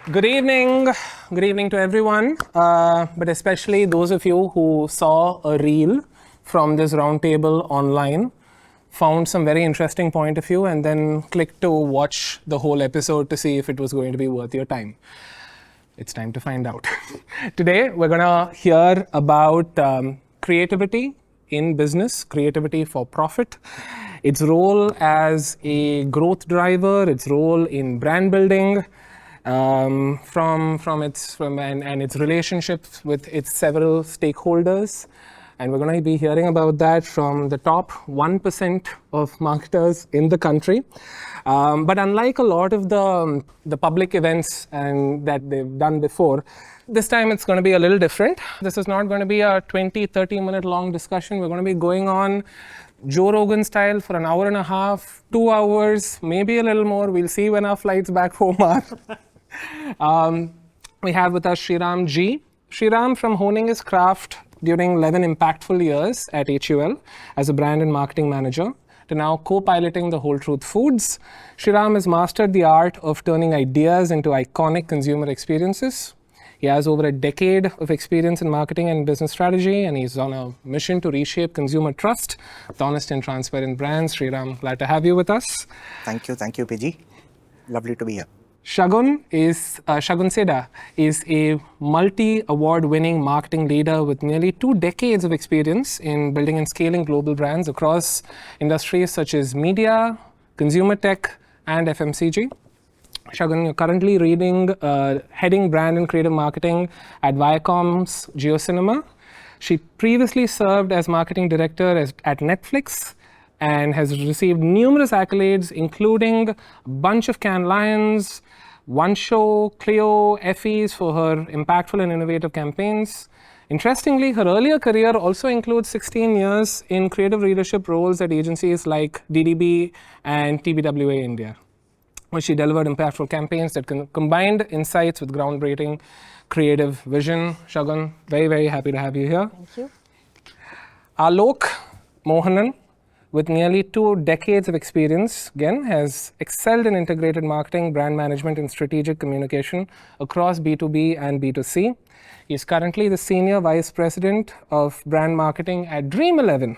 Good evening. Good evening to everyone, but especially those of you who saw a reel from this roundtable online, found some very interesting point of view, and then clicked to watch the whole episode to see if it was going to be worth your time. It's time to find out. Today, we're going to hear about creativity in business, creativity for profit, its role as a growth driver, its role in brand building, and its relationships with its several stakeholders. And we're going to be hearing about that from the top 1% of marketers in the country. But unlike a lot of the public events that they've done before, this time it's going to be a little different. This is not going to be a 20-30 minute long discussion. We're going to be going on Joe Rogan style for an hour and a half, 2 hours, maybe a little more. We'll see when our flights back home are. We have with us Shriram G. Shriram, from honing his craft during 11 impactful years at HUL as a brand and marketing manager, to now co-piloting the Whole Truth Foods, Shriram has mastered the art of turning ideas into iconic consumer experiences. He has over a decade of experience in marketing and business strategy, and he's on a mission to reshape consumer trust with honest and transparent brands. Shriram, glad to have you with us. Thank you, PG. Lovely to be here. Shagun Seda is a multi-award-winning marketing leader with nearly 2 decades of experience in building and scaling global brands across industries such as media, consumer tech, and FMCG. Shagun, you're currently heading brand and creative marketing at Viacom's JioCinema. She previously served as marketing director at Netflix and has received numerous accolades, including a bunch of Cannes Lions, One Show, Clio, Effies for her impactful and innovative campaigns. Interestingly, her earlier career also includes 16 years in creative leadership roles at agencies like DDB and TBWA India, where she delivered impactful campaigns that combined insights with groundbreaking creative vision. Shagun, very, very happy to have you here. Thank you. Alok, Mohanan, with nearly 2 decades of experience, again, has excelled in integrated marketing, brand management, and strategic communication across B2B and B2C. He is currently the Senior Vice President of Brand Marketing at Dream11,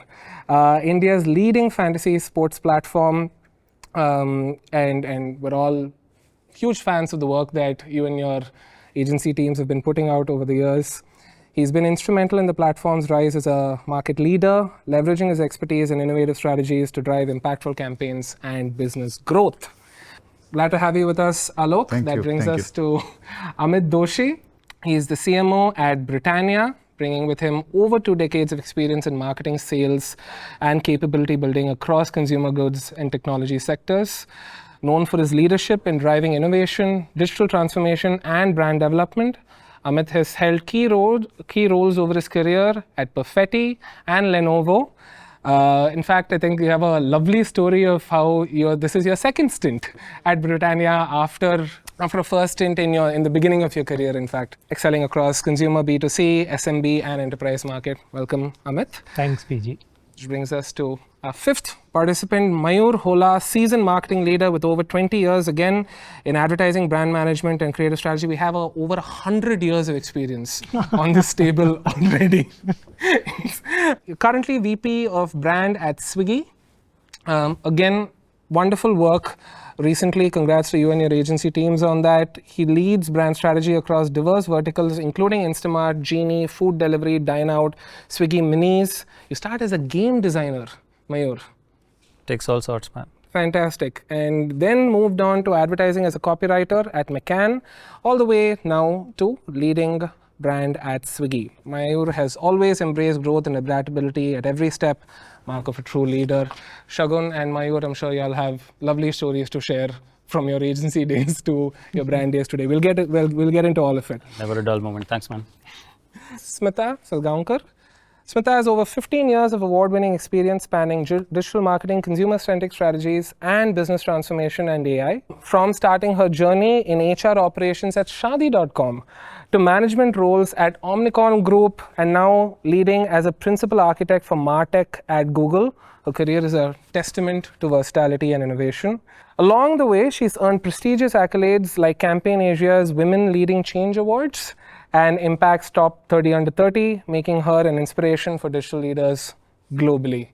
India's leading fantasy sports platform. And we're all huge fans of the work that you and your agency teams have been putting out over the years. He's been instrumental in the platform's rise as a market leader, leveraging his expertise and innovative strategies to drive impactful campaigns and business growth. Glad to have you with us, Alok. That brings us to Amit Doshi. He's the CMO at Britannia, bringing with him over 2 decades of experience in marketing, sales, and capability building across consumer goods and technology sectors. Known for his leadership in driving innovation, digital transformation, and brand development, Amit has held key roles over his career at Perfetti and Lenovo. In fact, I think you have a lovely story of how this is your second stint at Britannia after a first stint in the beginning of your career, in fact, excelling across consumer B2C, SMB, and enterprise market. Welcome, Amit. Thanks, PG. Which brings us to our 5th participant, Mayur, Hola, seasoned marketing leader with over 20 years, again, in advertising, brand management, and creative strategy. We have over 100 years of experience on this table already. You're currently VP of brand at Swiggy. Again, wonderful work. Recently, congrats to you and your agency teams on that. He leads brand strategy across diverse verticals, including Instamart, Genie, food delivery, Dine Out, Swiggy Minis. You start as a game designer, Mayur. Takes all sorts, man. Fantastic. And then moved on to advertising as a copywriter at McCann, all the way now to leading brand at Swiggy. Mayur has always embraced growth and adaptability at every step, mark of a true leader. Shagun and Mayur, I'm sure y'all have lovely stories to share from your agency days to your brand days today. We'll get into all of it. Never a dull moment. Thanks, man. Smita, Salgaonkar. Smita has over 15 years of award-winning experience spanning digital marketing, consumer-centric strategies, and business transformation and AI. From starting her journey in HR operations at Shadi.com to management roles at Omnicom Group, and now leading as a principal architect for MarTech at Google, Her career is a testament to versatility and innovation. Along the way, she's earned prestigious accolades like Campaign Asia's Women Leading Change Awards and Impact's Top 30 Under 30, making her an inspiration for digital leaders globally.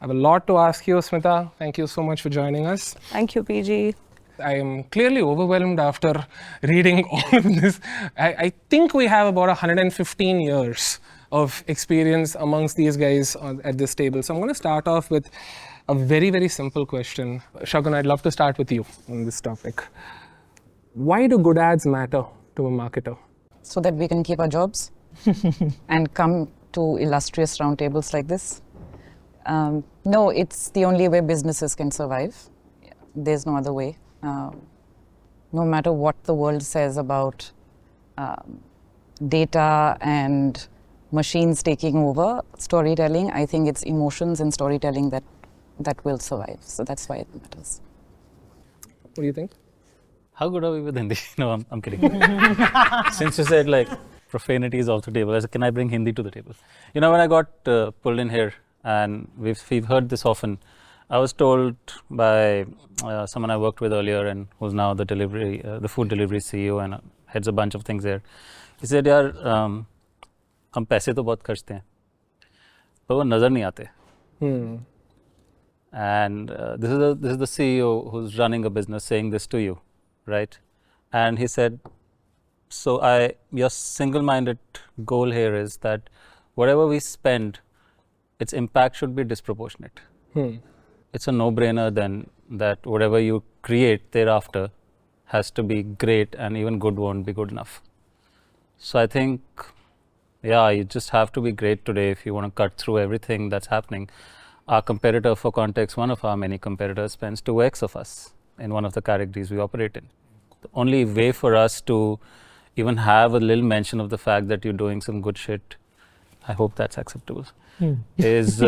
I have a lot to ask you, Smita. Thank you so much for joining us. Thank you, PG. I am clearly overwhelmed after reading all of this. I think we have about 115 years of experience amongst these guys at this table. So I'm going to start off with a very, very simple question. Shagun, I'd love to start with you on this topic. Why do good ads matter to a marketer? So that we can keep our jobs and come to illustrious roundtables like this. No, it's the only way businesses can survive. There's no other way. No matter what the world says about data and machines taking over storytelling, I think it's emotions and storytelling that will survive. So that's why it matters. What do you think? How good are we with Hindi? No, I'm kidding. Since you said like profanity is off the table, I said, can I bring Hindi to the table? You know, when I got pulled in here, and we've heard this often, I was told by someone I worked with earlier and who's now the food delivery CEO and heads a bunch of things there. He said, यार हम पैसे तो बहुत खर्चते हैं, पर वो नज़र नहीं आते. And this is the CEO who's running a business saying this to you, right? And he said, so your single-minded goal here is that whatever we spend, its impact should be disproportionate. It's a no-brainer then that whatever you create thereafter has to be great, and even good won't be good enough. So I think, yeah, you just have to be great today if you want to cut through everything that's happening. Our competitor, for context, one of our many competitors spends 2x of us in one of the categories we operate in. The only way for us to even have a little mention of the fact that you're doing some good shit, I hope that's acceptable, is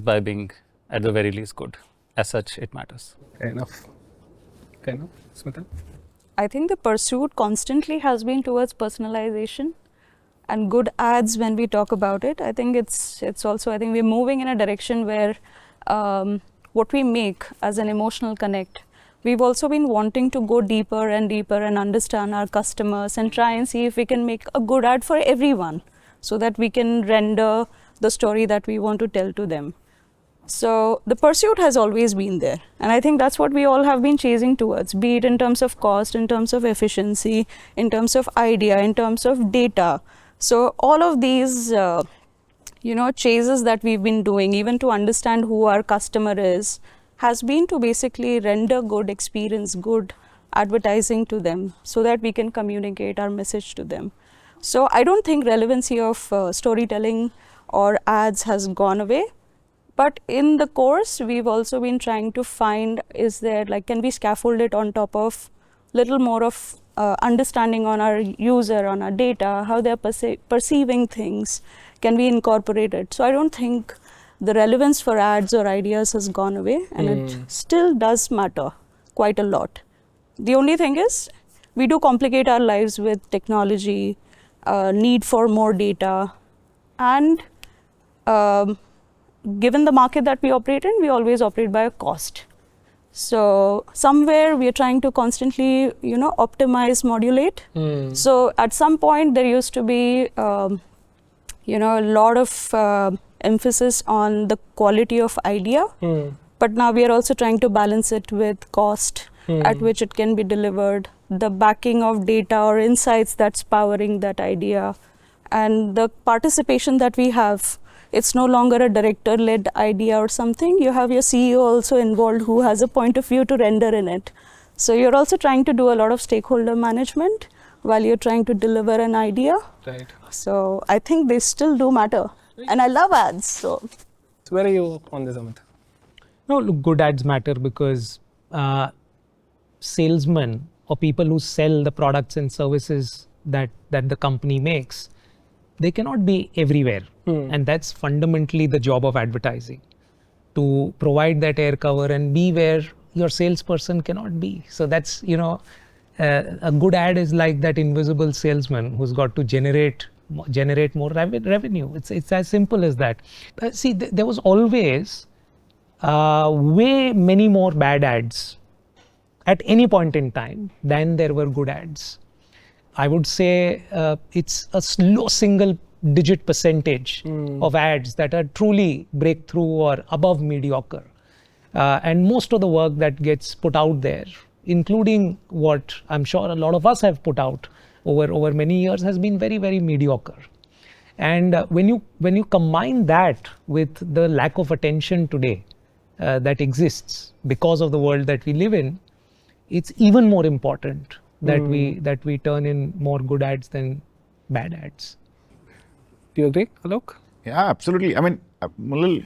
by being at the very least good. As such, it matters. Fair enough. Fair enough. Smita? I think the pursuit constantly has been towards personalization and good ads. When we talk about it, I think it's also, I think we're moving in a direction where what we make as an emotional connect, we've also been wanting to go deeper and deeper and understand our customers and try and see if we can make a good ad for everyone so that we can render the story that we want to tell to them. So the pursuit has always been there, and I think that's what we all have been chasing towards, be it in terms of cost, in terms of efficiency, in terms of idea, in terms of data. So all of these chases that we've been doing, even to understand who our customer is, has been to basically render good experience, good advertising to them so that we can communicate our message to them. So I don't think relevancy of storytelling or ads has gone away. But in the course, we've also been trying to find, can we scaffold it on top of little more of understanding on our user, on our data, how they're perceiving things, can we incorporate it? So I don't think the relevance for ads or ideas has gone away, and it still does matter quite a lot. The only thing is, we do complicate our lives with technology, need for more data, and given the market that we operate in, we always operate by a cost. So somewhere we are trying to constantly, optimize, modulate. So at some point there used to be, a lot of emphasis on the quality of idea. But now we are also trying to balance it with cost at which it can be delivered, the backing of data or insights that's powering that idea, and the participation that we have. It's no longer a director-led idea or something. You have your CEO also involved who has a point of view to render in it. So you're also trying to do a lot of stakeholder management while you're trying to deliver an idea. Right. So I think they still do matter. And I love ads. So where are you on this, Amit? No, look, good ads matter because salesmen or people who sell the products and services that the company makes, they cannot be everywhere. And that's fundamentally the job of advertising, to provide that air cover and be where your salesperson cannot be. So that's, a good ad is like that invisible salesman who's got to generate generate more revenue. It's as simple as that. See, there was always way many more bad ads at any point in time than there were good ads. I would say it's a low single digit percentage of ads that are truly breakthrough or above mediocre. And most of the work that gets put out there, including what I'm sure a lot of us have put out over many years, has been very, very mediocre. And when you combine that with the lack of attention today that exists because of the world that we live in, it's even more important that we turn in more good ads than bad ads. Do you agree, Alok? Yeah, absolutely. I mean, I'm a little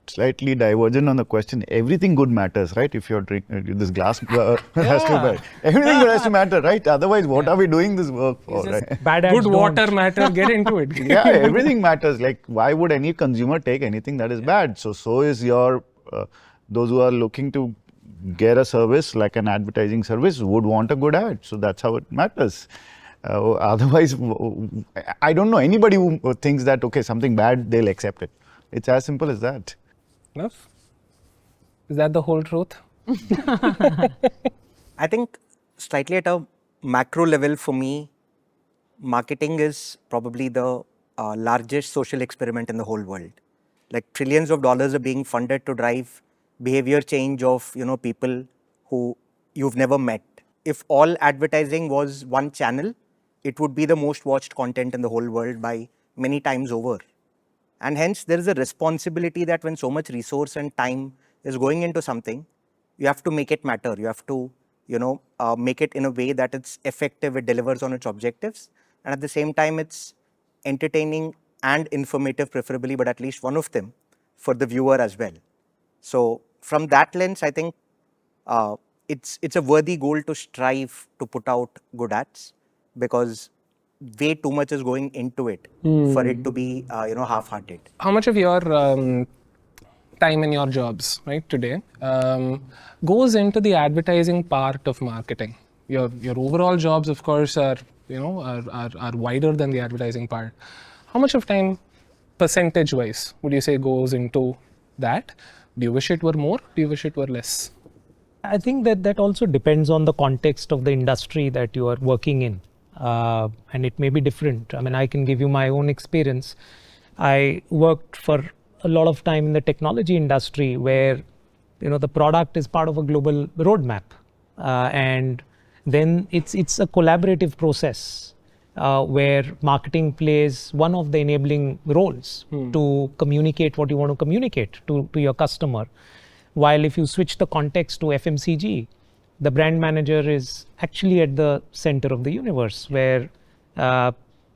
slightly divergent on the question. Everything good matters, right? If you're drinking this glass has to matter. Everything good has to matter, right? Otherwise, what are we doing this work for, right? Bad ads Good don't. water matter, get into it. Yeah, everything matters. Like, why would any consumer take anything that is bad? So is your, those who are looking to get a service like an advertising service would want a good ad. So that's how it matters. Otherwise, I don't know anybody who thinks that, okay, something bad, they'll accept it. It's as simple as that. Enough? Is that the whole truth? I think slightly at a macro level for me, marketing is probably the largest social experiment in the whole world. Like trillions of dollars are being funded to drive behavior change of people who you've never met. If all advertising was one channel, it would be the most watched content in the whole world by many times over. And hence there is a responsibility that when so much resource and time is going into something, you have to make it matter. You have to, make it in a way that it's effective, it delivers on its objectives. And at the same time, it's entertaining and informative preferably, but at least one of them for the viewer as well. So from that lens, I think it's a worthy goal to strive to put out good ads, because way too much is going into it for it to be half-hearted. How much of your time in your jobs, right, today, goes into the advertising part of marketing? Your overall jobs, of course, are wider than the advertising part. How much of time, percentage-wise, would you say goes into that? Do you wish it were more? Do you wish it were less? I think that also depends on the context of the industry that you are working in. And it may be different. I mean, I can give you my own experience. I worked for a lot of time in the technology industry where, the product is part of a global roadmap. And then it's a collaborative process where marketing plays one of the enabling roles to communicate what you want to communicate to your customer. While if you switch the context to FMCG, the brand manager is actually at the center of the universe, where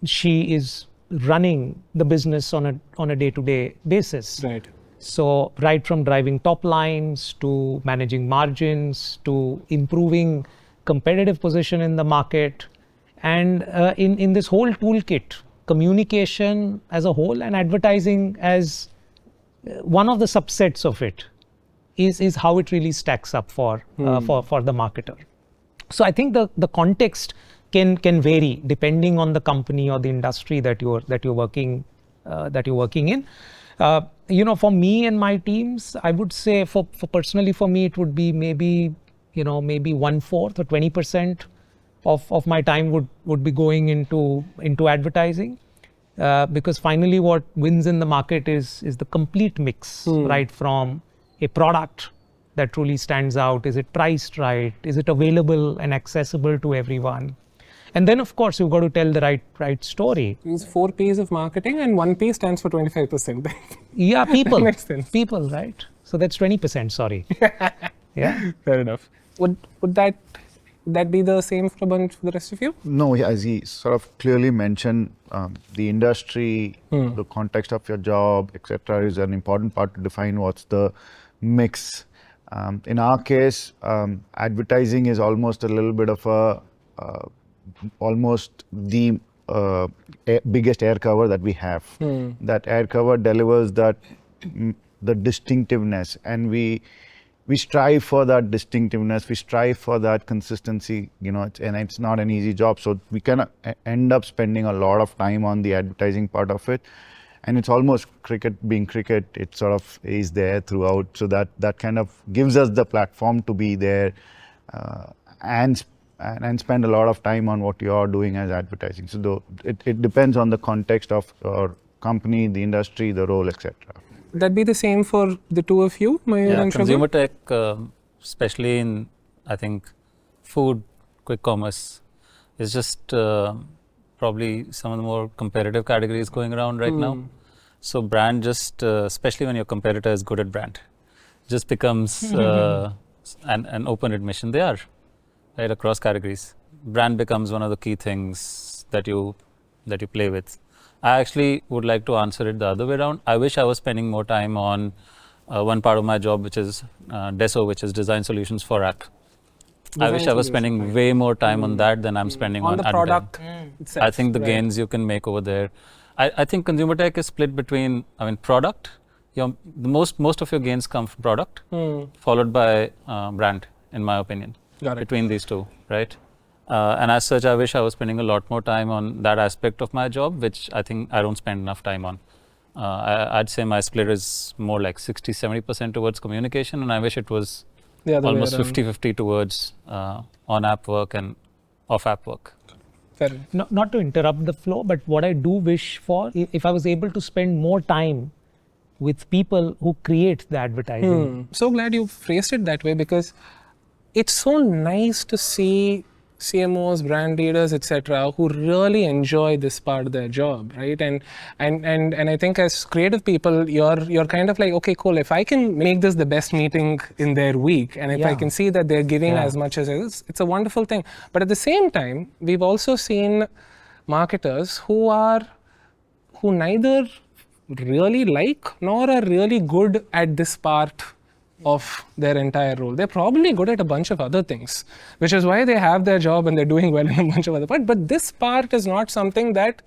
she is running the business on a day-to-day basis. Right. So right from driving top lines to managing margins to improving competitive position in the market, and in this whole toolkit, communication as a whole and advertising as one of the subsets of it is how it really stacks up for the marketer. So I think the context can vary depending on the company or the industry that you're working in. For me and my teams, I would say for personally for me it would be maybe 1/4 or 20% of my time would be going into advertising, because finally what wins in the market is the complete mix, right from a product that truly stands out. Is it priced right? Is it available and accessible to everyone? And then of course you've got to tell the right story. Use 4 P's of marketing, and 1 P stands for 25%. Yeah, people. That makes sense. People, right? So that's 20%, sorry. Yeah. Fair enough. Would that be the same for the rest of you? No, as he sort of clearly mentioned, the industry, the context of your job, etc., is an important part to define what's the mix. In our case, advertising is almost a little bit of almost the biggest air cover that we have. That air cover delivers that the distinctiveness, and we we strive for that distinctiveness, we strive for that consistency, and it's not an easy job. So we kind of end up spending a lot of time on the advertising part of it. And it's almost being cricket, it sort of is there throughout. So that kind of gives us the platform to be there and spend a lot of time on what you are doing as advertising. So it depends on the context of your company, the industry, the role, etc. That be the same for the two of you, Mayur and Shagun? Consumer tech, especially in, I think, food, quick commerce, is just probably some of the more competitive categories going around right now. So brand just, especially when your competitor is good at brand, just becomes an open admission. They are, right, across categories. Brand becomes one of the key things that you play with. I actually would like to answer it the other way around. I wish I was spending more time on one part of my job, which is DESO, which is design solutions for app. I wish I was spending way more time on that than I'm spending on the product itself. I think the gains you can make over there. I think consumer tech is split between, product. Most of your gains come from product, followed by brand, in my opinion. Got it. Between these two, right? And as such, I wish I was spending a lot more time on that aspect of my job, which I think I don't spend enough time on. I'd say my split is more like 60-70% towards communication, and I wish it was almost 50-50 towards on-app work and off-app work. Fair. Not to interrupt the flow, but what I do wish for, if I was able to spend more time with people who create the advertising. So glad you phrased it that way, because it's so nice to see CMOs, brand leaders, etc., who really enjoy this part of their job, right? And I think as creative people, you're kind of like, okay, cool. If I can make this the best meeting in their week, and if I can see that they're giving as much as it is, it's a wonderful thing. But at the same time, we've also seen marketers who neither really like nor are really good at this part of their entire role. They're probably good at a bunch of other things, which is why they have their job and they're doing well in a bunch of other parts. But this part is not something that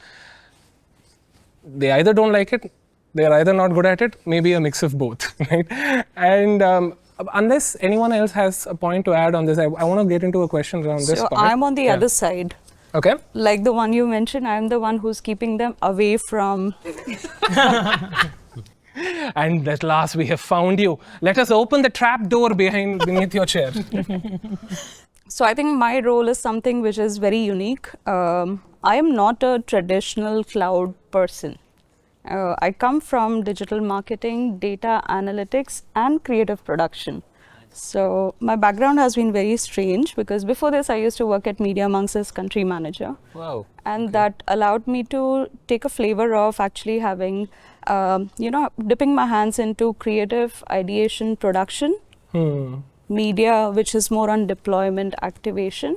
they either don't like it, they're either not good at it, maybe a mix of both, right? And unless anyone else has a point to add on this, I want to get into a question around this part. So I'm on the other side. Okay. Like the one you mentioned, I'm the one who's keeping them away from... And at last we have found you. Let us open the trap door beneath your chair. So I think my role is something which is very unique. I am not a traditional cloud person. I come from digital marketing, data analytics, and creative production. So my background has been very strange, because before this I used to work at Media Monks as country manager. Wow. And that allowed me to take a flavor of actually having, dipping my hands into creative ideation production, media, which is more on deployment activation,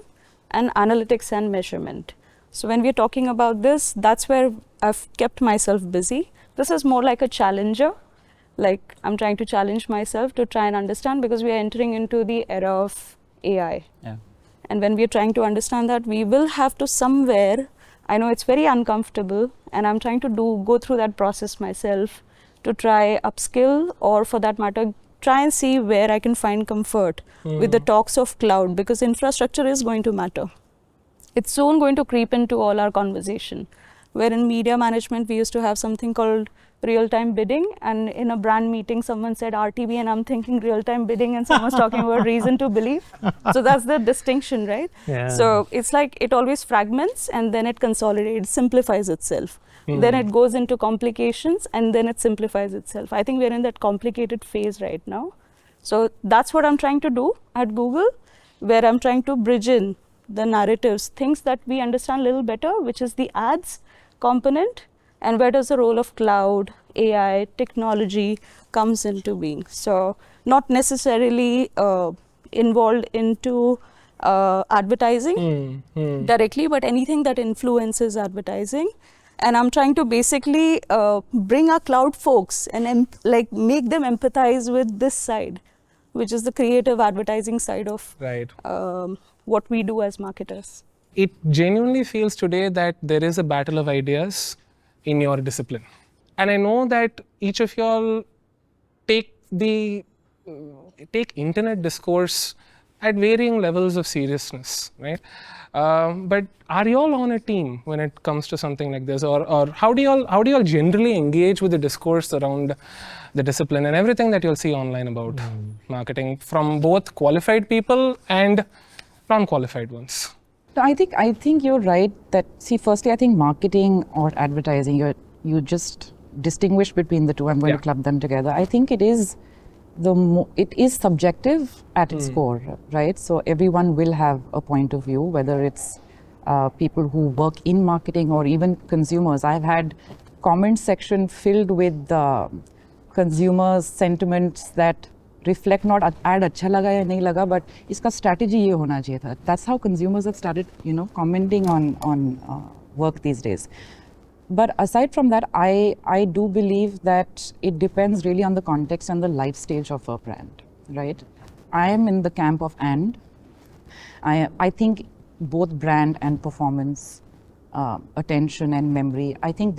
and analytics and measurement. So when we're talking about this, that's where I've kept myself busy. This is more like a challenger. Like I'm trying to challenge myself to try and understand, because we are entering into the era of AI. Yeah. And when we are trying to understand that, we will have to somewhere, I know it's very uncomfortable, and I'm trying to go through that process myself to try upskill, or for that matter, try and see where I can find comfort with the talks of cloud, because infrastructure is going to matter. It's soon going to creep into all our conversation. Where in media management, we used to have something called real-time bidding, and in a brand meeting someone said RTB, and I'm thinking real-time bidding, and someone's talking about reason to believe. So that's the distinction, right? Yeah. So it's like it always fragments, and then it consolidates, simplifies itself. Then it goes into complications, and then it simplifies itself. I think we're in that complicated phase right now. So that's what I'm trying to do at Google, where I'm trying to bridge in the narratives, things that we understand a little better, which is the ads component, and where does the role of cloud, AI, technology comes into being. So not necessarily involved into advertising directly, but anything that influences advertising. And I'm trying to basically bring our cloud folks and make them empathize with this side, which is the creative advertising side of what we do as marketers. It genuinely feels today that there is a battle of ideas in your discipline. And I know that each of y'all take the take internet discourse at varying levels of seriousness, right? But are you all on a team when it comes to something like this, or how do you all generally engage with the discourse around the discipline and everything that you'll see online about marketing from both qualified people and non-qualified ones? No, I think you're right that, see, firstly, I think marketing or advertising, you just distinguish between the two. I'm going to club them together. I think it is it is subjective at its core, right? So everyone will have a point of view, whether it's people who work in marketing or even consumers. I've had comment section filled with consumers' sentiments that reflect not ad अच्छा लगा या नहीं लगा, but इसका strategy ये होना चाहिए था. That's how consumers have started, commenting on work these days. But aside from that, I do believe that it depends really on the context and the life stage of a brand, right? I am in the camp of and. I think both brand and performance, attention and memory, I think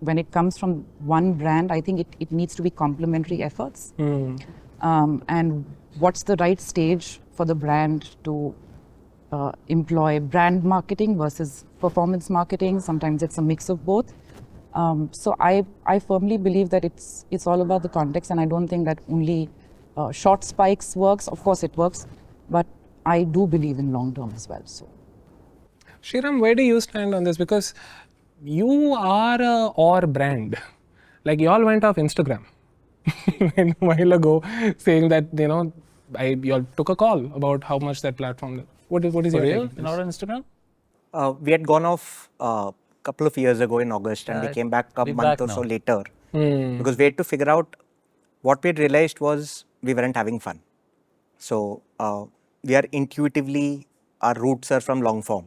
when it comes from one brand, I think it needs to be complementary efforts. And what's the right stage for the brand to employ brand marketing versus performance marketing? Sometimes it's a mix of both. So I firmly believe that it's all about the context, and I don't think that only short spikes works. Of course it works, but I do believe in long term as well. So, Shriram, where do you stand on this? Because you are a or brand. Like you all went off Instagram a while ago saying that, you all took a call about how much that platform. What is your take? Not on Instagram? We had gone off a couple of years ago in August, and we came back a month or so later because we had to figure out what we had realized was we weren't having fun. So we are intuitively, our roots are from long form.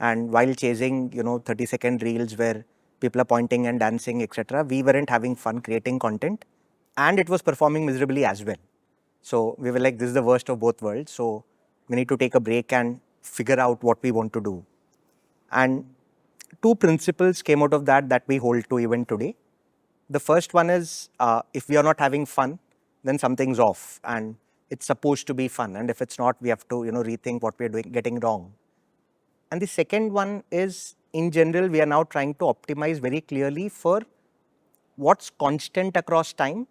And while chasing, 30-second reels where people are pointing and dancing, etc., we weren't having fun creating content, and it was performing miserably as well. So we were like, this is the worst of both worlds. So we need to take a break and figure out what we want to do. And two principles came out of that we hold to even today. The first one is, if we are not having fun, then something's off, and it's supposed to be fun. And if it's not, we have to, rethink what we're getting wrong. And the second one is, in general, we are now trying to optimize very clearly for what's constant across time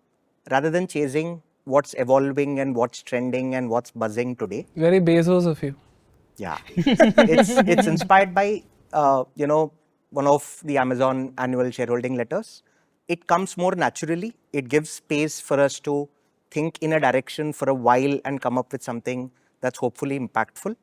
rather than chasing what's evolving and what's trending and what's buzzing today. Very Bezos of you. Yeah. It's inspired by, one of the Amazon annual shareholding letters. It comes more naturally. It gives space for us to think in a direction for a while and come up with something that's hopefully impactful.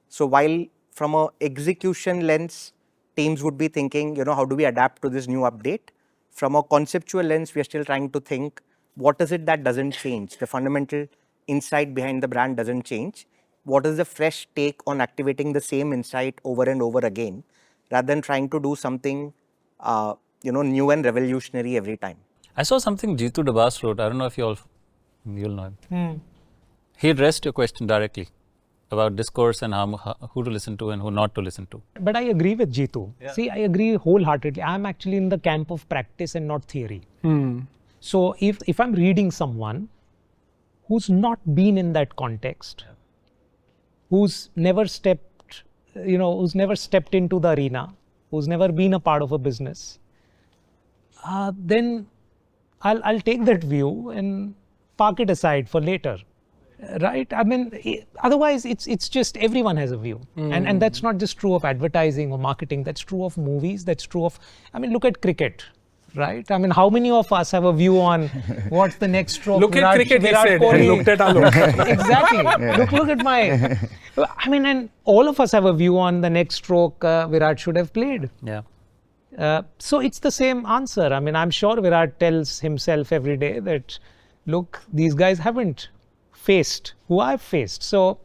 So while from a execution lens, teams would be thinking, how do we adapt to this new update? From a conceptual lens, we are still trying to think, what is it that doesn't change? The fundamental insight behind the brand doesn't change. What is the fresh take on activating the same insight over and over again, rather than trying to do something, new and revolutionary every time? I saw something Jeetu Dabas wrote. I don't know if you'll know him. He addressed your question directly about discourse and who to listen to and who not to listen to. But I agree with Jeetu. Yeah. See, I agree wholeheartedly. I'm actually in the camp of practice and not theory. So if I'm reading someone who's not been in that context, who's never stepped into the arena, who's never been a part of a business, then I'll take that view and park it aside for later. Right? I mean, otherwise it's just everyone has a view. And that's not just true of advertising or marketing. That's true of movies. That's true of, look at cricket. Right? I mean, how many of us have a view on what's the next stroke? Look at cricket, he said, and looked at Alok. Exactly. Yeah. Look at my... and all of us have a view on the next stroke Virat should have played. Yeah. So it's the same answer. I'm sure Virat tells himself every day that, look, these guys haven't faced who I've faced. So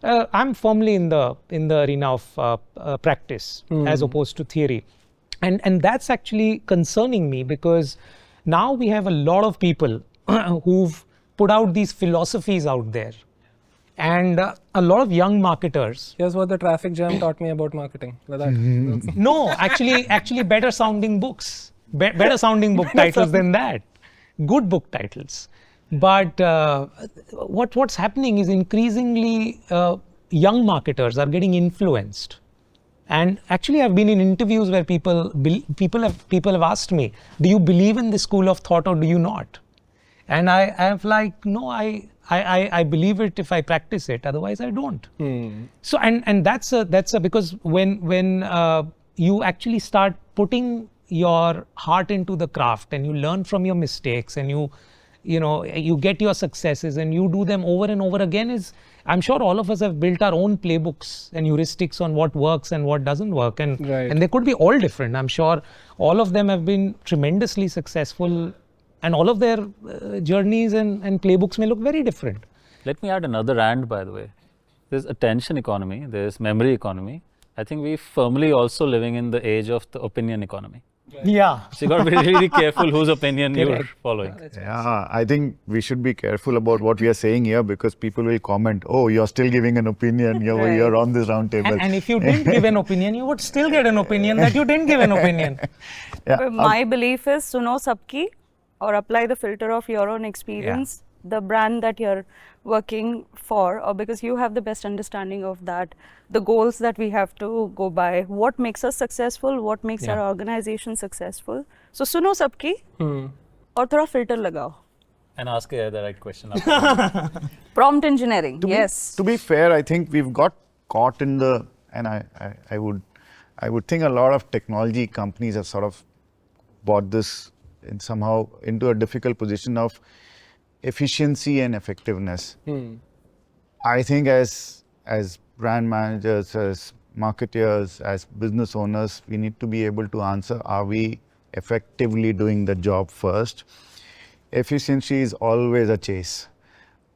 I'm firmly in the arena of practice as opposed to theory. And that's actually concerning me, because now we have a lot of people who've put out these philosophies out there. And a lot of young marketers. Here's what the traffic jam taught me about marketing. No, actually better sounding books. Better sounding book titles than that. Good book titles. But what's happening is increasingly young marketers are getting influenced. And actually, I've been in interviews where people have asked me, "Do you believe in this school of thought or do you not?" And I have like, no, I believe it if I practice it. Otherwise, I don't. So and that's because when you actually start putting your heart into the craft and you learn from your mistakes and you get your successes and you do them over and over again, I'm sure all of us have built our own playbooks and heuristics on what works and what doesn't work, and they could be all different. I'm sure all of them have been tremendously successful, and all of their journeys and playbooks may look very different. Let me add another and, by the way. There's attention economy, there's memory economy. I think we're firmly also living in the age of the opinion economy. Yeah. So you got to be really careful whose opinion you're following. Yeah, I think we should be careful about what we are saying here because people will comment, "Oh, you're still giving an opinion. You're on this round table." And if you didn't give an opinion, you would still get an opinion that you didn't give an opinion. But my belief is suno sabki or apply the filter of your own experience, the brand that you're working for, or because you have the best understanding of that, the goals that we have to go by, what makes us successful, what makes our organization successful. So suno sabki or thoda filter lagao. And ask the right question. Prompt engineering, yes. To be fair, I think we've got caught in the, and I would think a lot of technology companies have sort of bought this in somehow into a difficult position of efficiency and effectiveness. I think as brand managers, as marketers, as business owners, we need to be able to answer, are we effectively doing the job first? Efficiency is always a chase.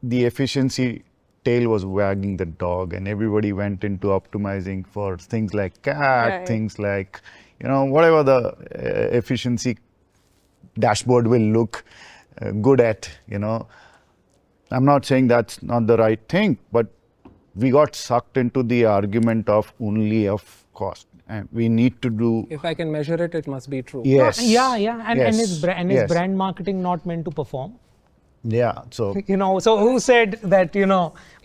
The efficiency tail was wagging the dog and everybody went into optimizing for things like CAC, things like, whatever the efficiency dashboard will look good at, I'm not saying that's not the right thing, but we got sucked into the argument of only of cost. And we need to do. If I can measure it, it must be true. Yes. And is brand marketing not meant to perform? Yeah. So so who said that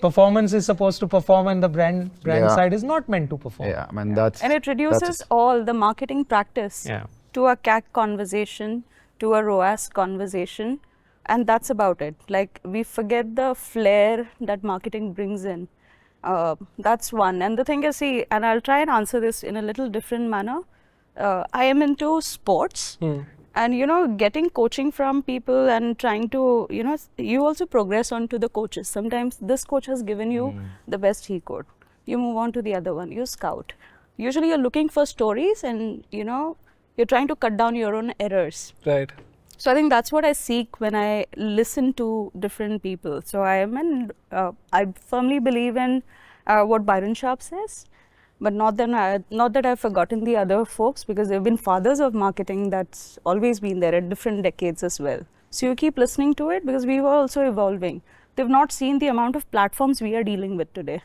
performance is supposed to perform and the brand side is not meant to perform? Yeah, I mean that's. And it reduces all the marketing practice to a CAC conversation, to a ROAS conversation, and that's about it. Like we forget the flair that marketing brings in. That's one. And the thing is, see, and I'll try and answer this in a little different manner. I am into sports and, getting coaching from people and trying to, you also progress on to the coaches. Sometimes this coach has given you the best he could. You move on to the other one, you scout. Usually you're looking for stories and, you're trying to cut down your own errors. Right. So I think that's what I seek when I listen to different people. So I firmly believe in what Byron Sharp says, but not that I've forgotten the other folks, because they've been fathers of marketing that's always been there at different decades as well. So you keep listening to it because we were also evolving. They've not seen the amount of platforms we are dealing with today.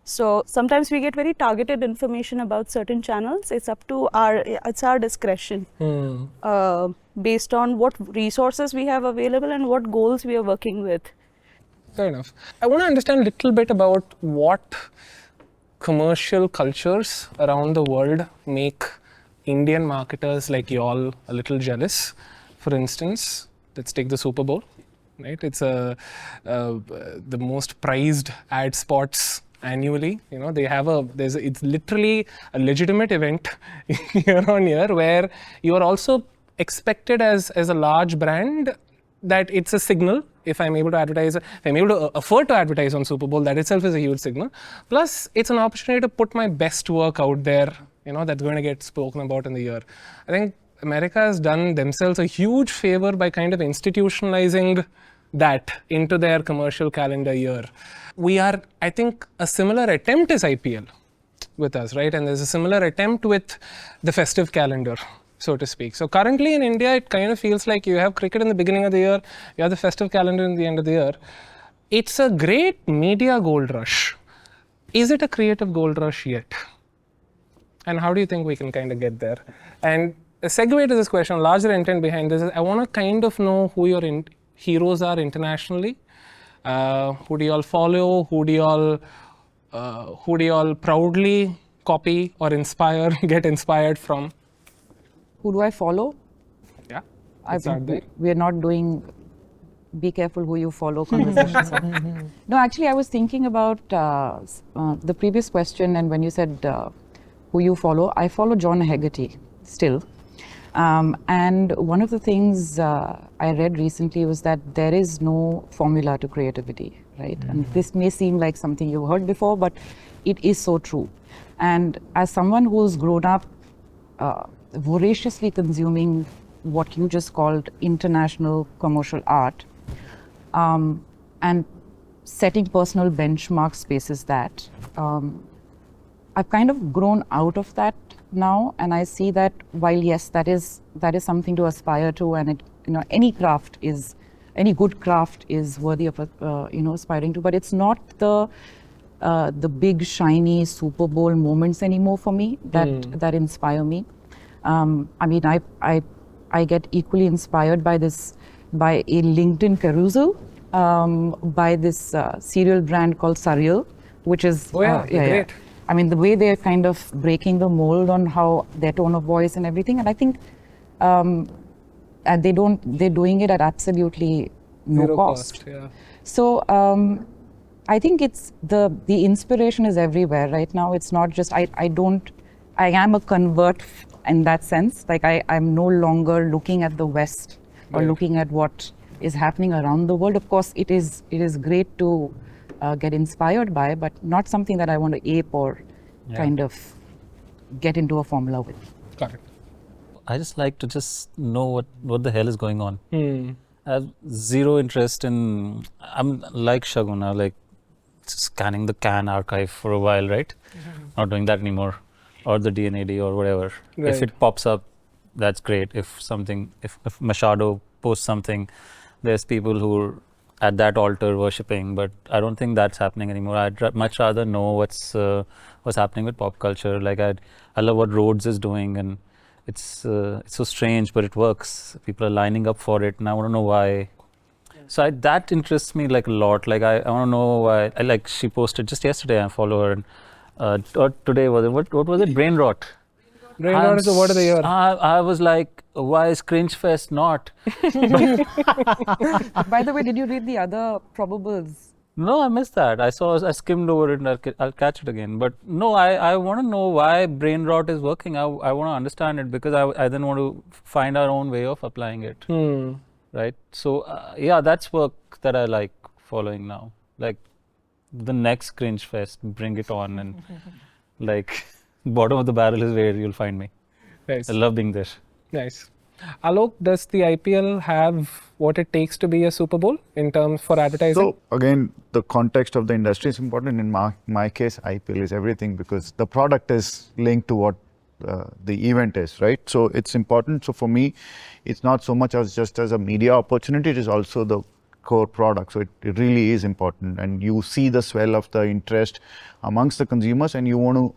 So sometimes we get very targeted information about certain channels. It's up to our discretion based on what resources we have available and what goals we are working with. Fair enough. I want to understand a little bit about what commercial cultures around the world make Indian marketers like y'all a little jealous. For instance, let's take the Super Bowl, right? It's the most prized ad spots annually. They have it's literally a legitimate event year on year where you are also expected as a large brand that it's a signal. If I'm able to advertise, if I'm able to afford to advertise on Super Bowl, that itself is a huge signal. Plus, it's an opportunity to put my best work out there, that's going to get spoken about in the year. I think America has done themselves a huge favor by kind of institutionalizing that into their commercial calendar year. We are, I think, a similar attempt is IPL with us, right? And there's a similar attempt with the festive calendar, so to speak. So currently in India, it kind of feels like you have cricket in the beginning of the year, you have the festive calendar in the end of the year. It's a great media gold rush. Is it a creative gold rush yet? And how do you think we can kind of get there? And a segue to this question, larger intent behind this is I want to kind of know who your heroes are internationally? Who do you all follow? Who do you all proudly copy or inspire, get inspired from? Who do I follow? Yeah, I it's out think there. we're not doing be careful who you follow conversations. No, actually, I was thinking about the previous question, and when you said who you follow, I follow John Hegarty still. And one of the things I read recently was that there is no formula to creativity, right? And this may seem like something you've heard before, but it is so true. And as someone who's grown up voraciously consuming what you just called international commercial art, and setting personal benchmark spaces that I've kind of grown out of that now, and I see that while yes, that is something to aspire to, and it, any good craft is worthy of aspiring to, but it's not the big shiny Super Bowl moments anymore for me that inspire me. I mean, I get equally inspired by a LinkedIn carousel, by this cereal brand called Surreal, which is great. I mean, the way they're kind of breaking the mold on how their tone of voice and everything, and I think they're doing it at absolutely no Zero cost. Yeah. So I think it's the inspiration is everywhere right now. It's not just I am a convert in that sense. Like I'm no longer looking at the West or looking at what is happening around the world. Of course, it is great to get inspired by, but not something that I want to ape or kind of get into a formula with. Got it. I just like to just know what the hell is going on. I have zero interest in. I'm like Shagun. I like scanning the CAN archive for a while, right? Not doing that anymore, or the DNAD or whatever. Right. If it pops up, that's great. If Machado posts something, there's people who are at that altar worshipping, but I don't think that's happening anymore. I'd much rather know what's happening with pop culture. Like I love what Rhodes is doing, and it's so strange, but it works. People are lining up for it, and I want to know why. So that interests me like a lot. Like I want to know why. Like she posted just yesterday. I follow her, and or today was it? What was it? Brain rot. Brain rot is the word of the year. I was like, why is Cringe Fest not? By the way, did you read the other probables? No, I missed that. I skimmed over it, and I'll catch it again. But no, I want to know why brain rot is working. I want to understand it, because I then want to find our own way of applying it. Right? So yeah, that's work that I like following now. Like the next Cringe Fest, bring it on, and like bottom of the barrel is where you'll find me. Nice. I love being there. Nice. Alok, does the IPL have what it takes to be a Super Bowl in terms for advertising? So again, the context of the industry is important. In my case, IPL is everything, because the product is linked to what the event is, right? So it's important. So for me, it's not so much as just as a media opportunity, it is also the core product. So it really is important, and you see the swell of the interest amongst the consumers, and you want to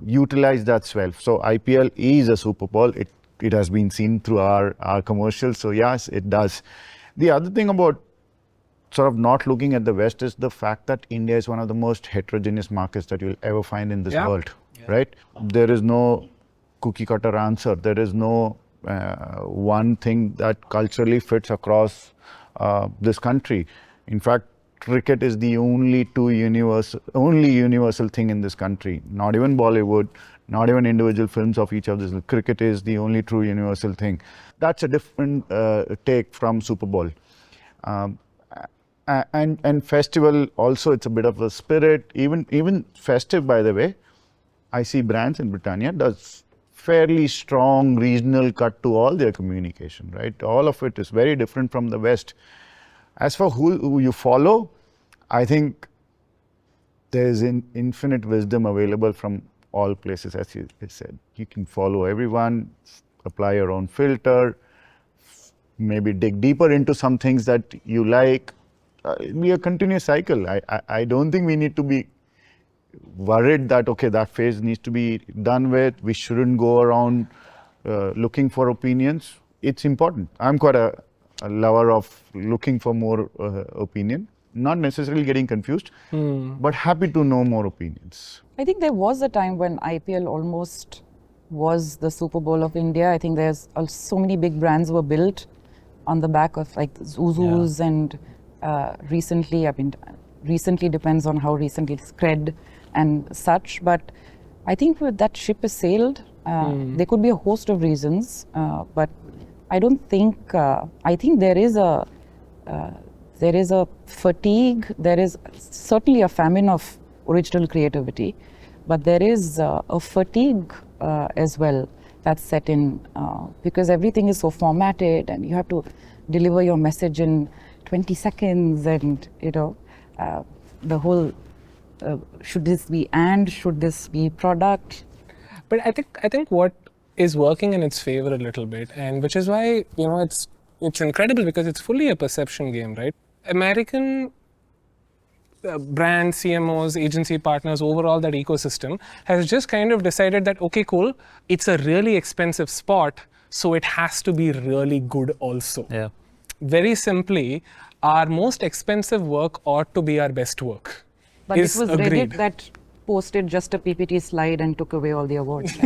utilize that swell. So IPL is a Super Bowl. It has been seen through our commercials. So yes, it does. The other thing about sort of not looking at the West is the fact that India is one of the most heterogeneous markets that you'll ever find in this world, right? There is no cookie cutter answer. There is no one thing that culturally fits across this country. In fact, cricket is the only universal thing in this country. Not even Bollywood, not even individual films of each other. Cricket is the only true universal thing. That's a different take from Super Bowl. And festival also, it's a bit of a spirit. Even festive, by the way, I see brands in Britannia does fairly strong regional cut to all their communication, right? All of it is very different from the West. As for who you follow, I think there is infinite wisdom available from all places, as you said. You can follow everyone, apply your own filter, maybe dig deeper into some things that you like. It'll be a continuous cycle. I don't think we need to be worried that, okay, that phase needs to be done with. We shouldn't go around looking for opinions. It's important. I'm quite a a lover of looking for more opinion, not necessarily getting confused, but happy to know more opinions. I think there was a time when IPL almost was the Super Bowl of India. I think there's so many big brands were built on the back of like Zuzus and recently, recently depends on how recently it's cred and such. But I think that ship has sailed. There could be a host of reasons, but I don't think, I think there is a fatigue, there is certainly a famine of original creativity, but there is a fatigue as well that's set in because everything is so formatted and you have to deliver your message in 20 seconds and, you know, the whole, should this be should this be product? But I think what is working in its favor a little bit, and which is why, you know, it's incredible because it's fully a perception game, right? American brand CMOs, agency partners, overall that ecosystem has just kind of decided that, okay, cool, it's a really expensive spot, so it has to be really good also. Yeah. Very simply, our most expensive work ought to be our best work. But is it was agreed. Reddit that posted just a PPT slide and took away all the awards.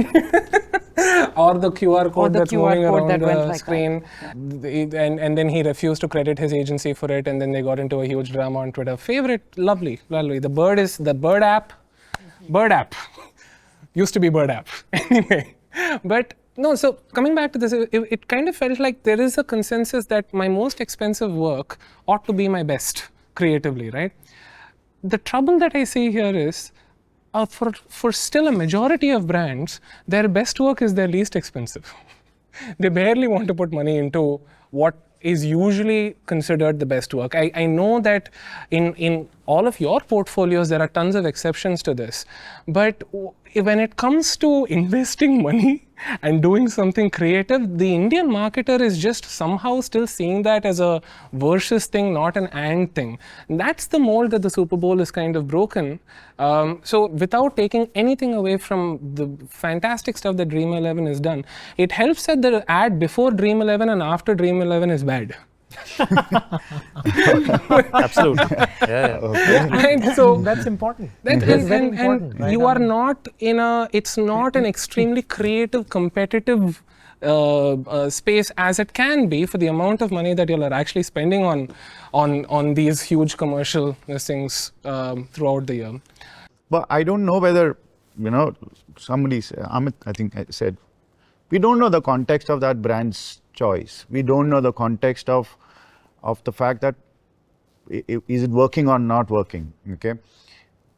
Or the QR code the that's QR moving code around that went the like screen. And then he refused to credit his agency for it, and then they got into a huge drama on Twitter. Favorite, lovely. The Bird app. Bird app. Used to be Bird app. Anyway. But no, so coming back to this, it kind of felt like there is a consensus that my most expensive work ought to be my best creatively, right? The trouble that I see here is, for still a majority of brands, their best work is their least expensive. They barely want to put money into what is usually considered the best work. I know that in all of your portfolios, there are tons of exceptions to this. But when it comes to investing money and doing something creative, the Indian marketer is just somehow still seeing that as a versus thing, not an and thing. That's the mold that the Super Bowl is kind of broken. So without taking anything away from the fantastic stuff that Dream 11 has done, it helps that the ad before Dream 11 and after Dream 11 is bad. Absolutely. Yeah. Okay. Right? So That's important. That, That's very important. and right? you are not in it's not an extremely creative, competitive space as it can be for the amount of money that you are actually spending on these huge commercial things throughout the year. But I don't know whether, you know, Amit, I think said, we don't know the context of that brand's choice. We don't know the context of the fact that is it working or not working, okay?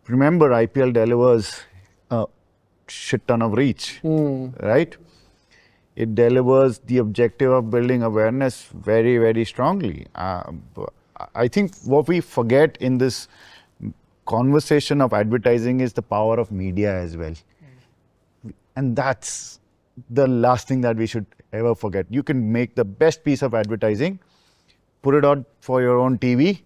Remember, IPL delivers a shit ton of reach, right? It delivers the objective of building awareness very, very strongly. I think what we forget in this conversation of advertising is the power of media as well. And that's the last thing that we should ever forget. You can make the best piece of advertising, put it out for your own TV,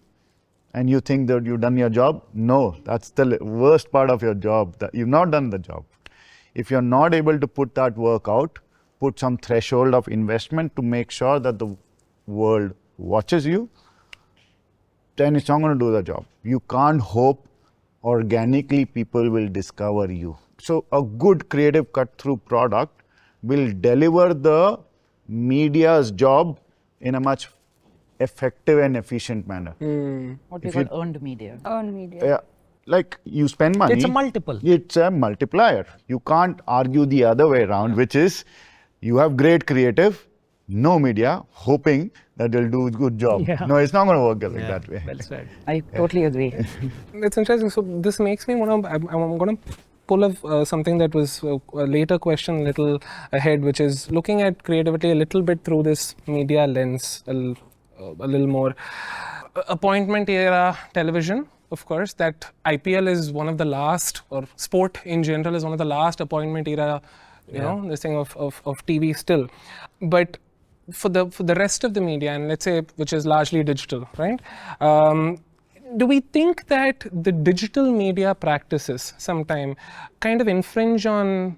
and you think that you've done your job. No, that's the worst part of your job. That you've not done the job. If you're not able to put that work out, put some threshold of investment to make sure that the world watches you, then it's not going to do the job. You can't hope organically people will discover you. So a good creative cut-through product will deliver the media's job in a much effective and efficient manner. What we call earned media. Earned media. Yeah, like you spend money. It's a multiple. It's a multiplier. You can't argue the other way around, which is you have great creative, no media, hoping that they'll do a good job. Yeah. No, it's not going to work like that way. Well said. I totally agree. It's interesting. So this makes me want to. I'm going to pull up something that was a later question, a little ahead, which is looking at creativity a little bit through this media lens, a little more. Appointment era television, of course. That IPL is one of the last, or sport in general is one of the last appointment era. You know, this thing of TV still, but for the rest of the media, and let's say which is largely digital, right? do we think that the digital media practices sometime kind of infringe on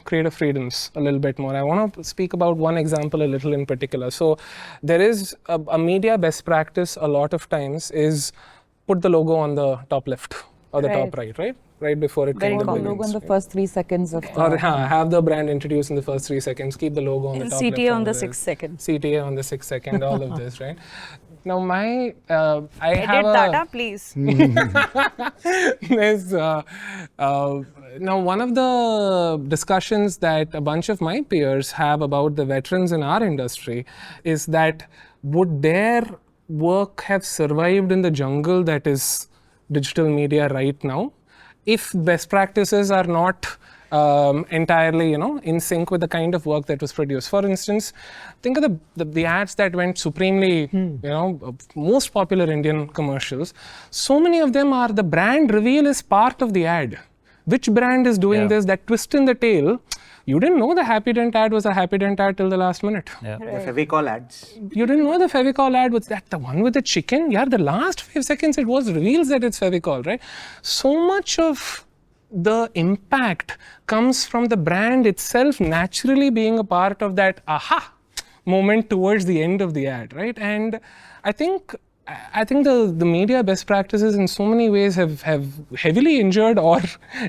creative freedoms a little bit more? I want to speak about one example a little in particular. So there is a media best practice a lot of times is put the logo on the top left or the top right? Right before it Very kind of common. begins. Logo in the first 3 seconds of the... Or have the brand introduced in the first 3 seconds, keep the logo on the top left. CTA on the corner, 6th second. CTA on the 6th second, all of this, right? Now I Edit have data, please. there's now one of the discussions that a bunch of my peers have about the veterans in our industry is that would their work have survived in the jungle that is digital media right now if best practices are not entirely, in sync with the kind of work that was produced. For instance, think of the ads that went supremely, most popular Indian commercials. So many of them are the brand reveal is part of the ad. Which brand is doing this? That twist in the tail. You didn't know the Happy Dent ad was a Happy Dent ad till the last minute. Yeah. The Fevicol ads. You didn't know the Fevicol ad was that the one with the chicken? Yeah, the last 5 seconds it was reveals that it's Fevicol, right? So much of the impact comes from the brand itself naturally being a part of that aha moment towards the end of the ad, right? And I think the media best practices in so many ways have heavily injured or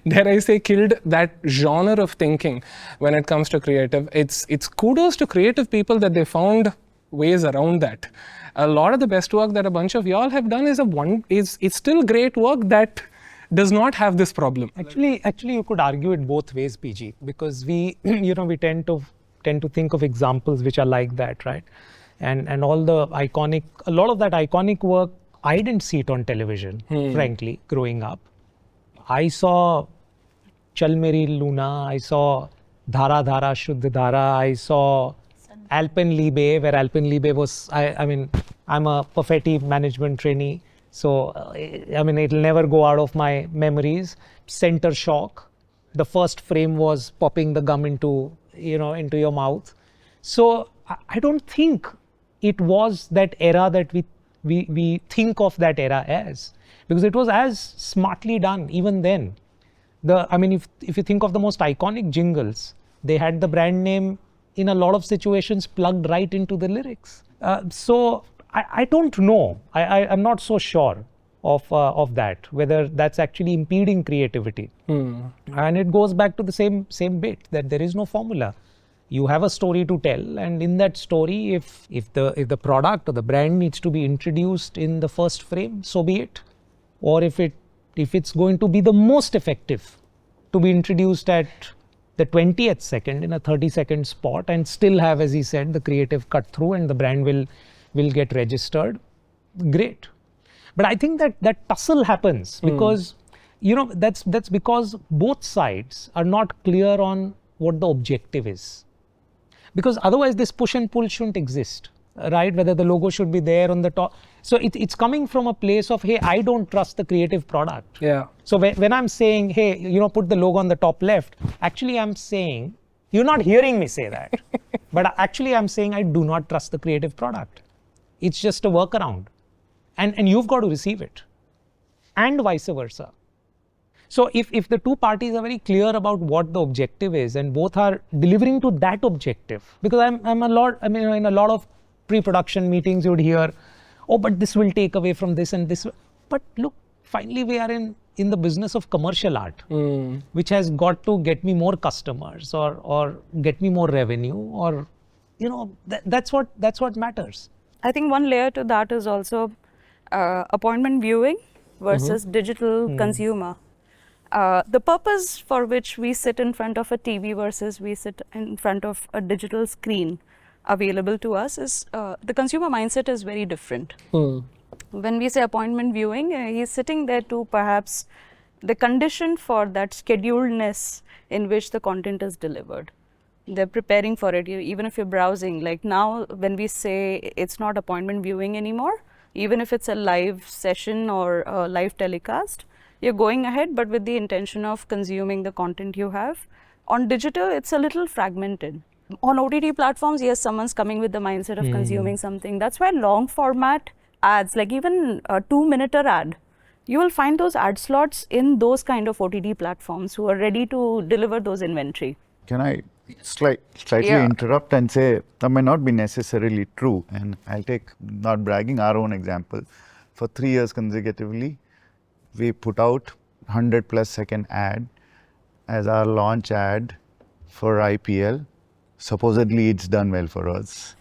dare I say killed that genre of thinking when it comes to creative. It's kudos to creative people that they found ways around that. A lot of the best work that a bunch of y'all have done is still great work that does not have this problem. Actually, you could argue it both ways, PG, because we, we tend to think of examples which are like that, right? And all the iconic, a lot of that iconic work, I didn't see it on television, frankly, growing up. I saw Chal Meri Luna, I saw Dhara Dhara Shuddh Dhara, I saw Alpenliebe, where Alpenliebe was, I'm a Perfetti management trainee. So, it'll never go out of my memories. Center Shock. The first frame was popping the gum into your mouth. So, I don't think it was that era that we think of that era as, because it was as smartly done even then. If you think of the most iconic jingles, they had the brand name in a lot of situations plugged right into the lyrics. So I don't know. I'm not so sure of that, whether that's actually impeding creativity. And it goes back to the same bit that there is no formula. You have a story to tell, and in that story, if the product or the brand needs to be introduced in the first frame, so be it. Or if it's going to be the most effective to be introduced at the 20th second in a 30-second spot and still have, as he said, the creative cut through and the brand will get registered, great. But I think that tussle happens because that's because both sides are not clear on what the objective is. Because otherwise this push and pull shouldn't exist, right? Whether the logo should be there on the top. So it's coming from a place of, hey, I don't trust the creative product. Yeah. So when I'm saying, hey, put the logo on the top left, actually I'm saying, you're not hearing me say that. But actually I'm saying I do not trust the creative product. It's just a workaround. And you've got to receive it. And vice versa. So if the two parties are very clear about what the objective is and both are delivering to that objective, because in a lot of pre-production meetings you would hear, oh, but this will take away from this and this. But look, finally we are in the business of commercial art, which has got to get me more customers or get me more revenue, or that's what matters. I think one layer to that is also appointment viewing versus digital consumer. The purpose for which we sit in front of a TV versus we sit in front of a digital screen available to us is the consumer mindset is very different. When we say appointment viewing, he's sitting there to perhaps the condition for that scheduledness in which the content is delivered. They're preparing for it, even if you're browsing. Like now, when we say it's not appointment viewing anymore, even if it's a live session or a live telecast, you're going ahead, but with the intention of consuming the content you have. On digital, it's a little fragmented. On OTT platforms, yes, someone's coming with the mindset of consuming something. That's why long format ads, like even a 2-minute ad, you will find those ad slots in those kind of OTT platforms who are ready to deliver those inventory. Can I slightly Yeah. interrupt and say that may not be necessarily true? And I'll take, not bragging, our own example. For 3 years consecutively, we put out 100+ second ad as our launch ad for IPL. Supposedly, it's done well for us.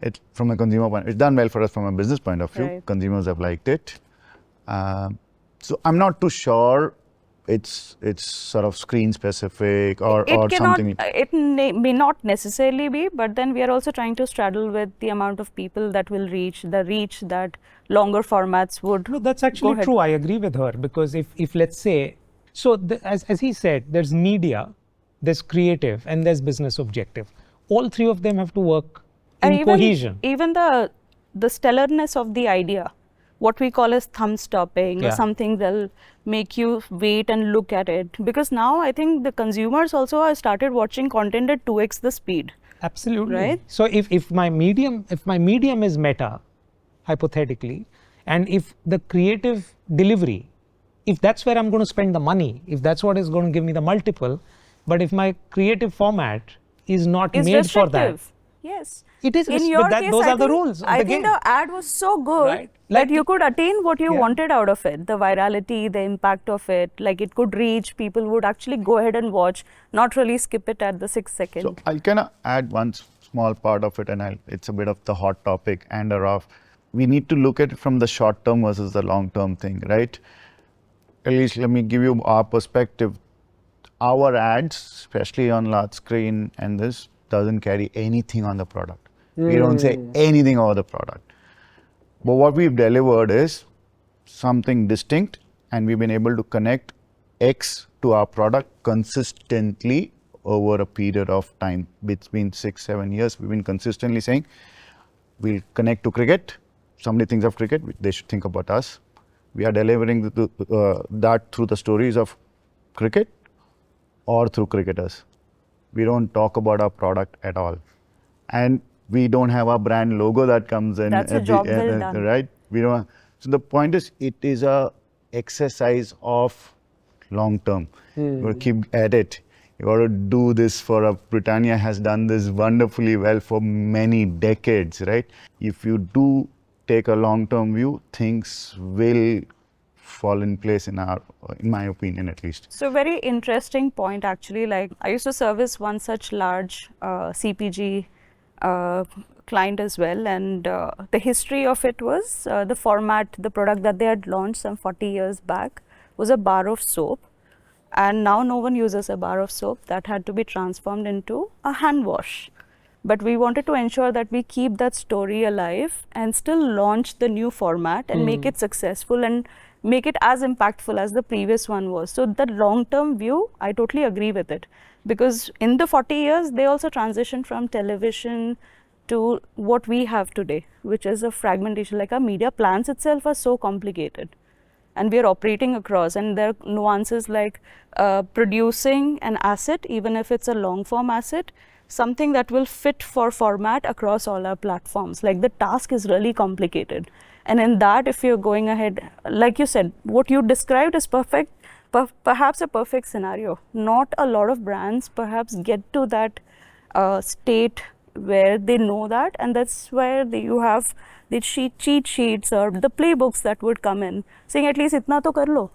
It, from a consumer point, it's done well for us from a business point of view. Right. Consumers have liked it. So I'm not too sure it's sort of screen specific or something. It may not necessarily be, but then we are also trying to straddle with the amount of people that will reach, the reach that longer formats would. No, that's Go actually ahead. true. I agree with her, because if let's say, so as he said, there's media, there's creative, and there's business objective. All three of them have to work in And cohesion. even the stellarness of the idea, what we call as thumb stopping, or Yeah. something that'll make you wait and look at it. Because now I think the consumers also have started watching content at 2x the speed. Absolutely. Right? So if my medium is Meta, hypothetically, and if the creative delivery, if that's where I'm going to spend the money, if that's what is going to give me the multiple, but if my creative format is not Is made for that, restrictive. Yes. it is. In but your that, case, those I are the think- rules of I the think game. the ad was so good Right. that Like you could attain what you Yeah. wanted out of it, the virality, the impact of it. Like it could reach, people would actually go ahead and watch, not really skip it at the 6th second. So I'll kind of add one small part of it, and it's a bit of the hot topic and a rough. We need to look at it from the short term versus the long term thing, right? At least let me give you our perspective. Our ads, especially on large screen, and this doesn't carry anything on the product. We don't say anything about the product. But what we've delivered is something distinct, and we've been able to connect X to our product consistently over a period of time. It's been 6-7 years. We've been consistently saying we'll connect to cricket. Somebody thinks of cricket, they should think about us. We are delivering that through the stories of cricket or through cricketers. We don't talk about our product at all. And we don't have a brand logo that comes in That's a at job the well end, done. right? We don't. So the point is, it is a exercise of long term. You got to keep at it. You got to do this for a. Britannia has done this wonderfully well for many decades, right? If you do take a long term view, things will fall in place in my opinion, at least. So very interesting point actually. Like I used to service one such large CPG client as well, and the history of it was the format, the product that they had launched some 40 years back was a bar of soap, and now no one uses a bar of soap. That had to be transformed into a hand wash. But we wanted to ensure that we keep that story alive and still launch the new format and make it successful and make it as impactful as the previous one was. So the long-term view, I totally agree with it. Because in the 40 years, they also transitioned from television to what we have today, which is a fragmentation. Like our media plans itself are so complicated. And we are operating across, and there are nuances like producing an asset, even if it's a long-form asset, something that will fit for format across all our platforms. Like the task is really complicated. And in that, if you're going ahead, like you said, what you described is perfect, perhaps a perfect scenario. Not a lot of brands perhaps get to that state where they know that, and that's where you have the cheat sheets or the playbooks that would come in, saying at least itna to kar lo.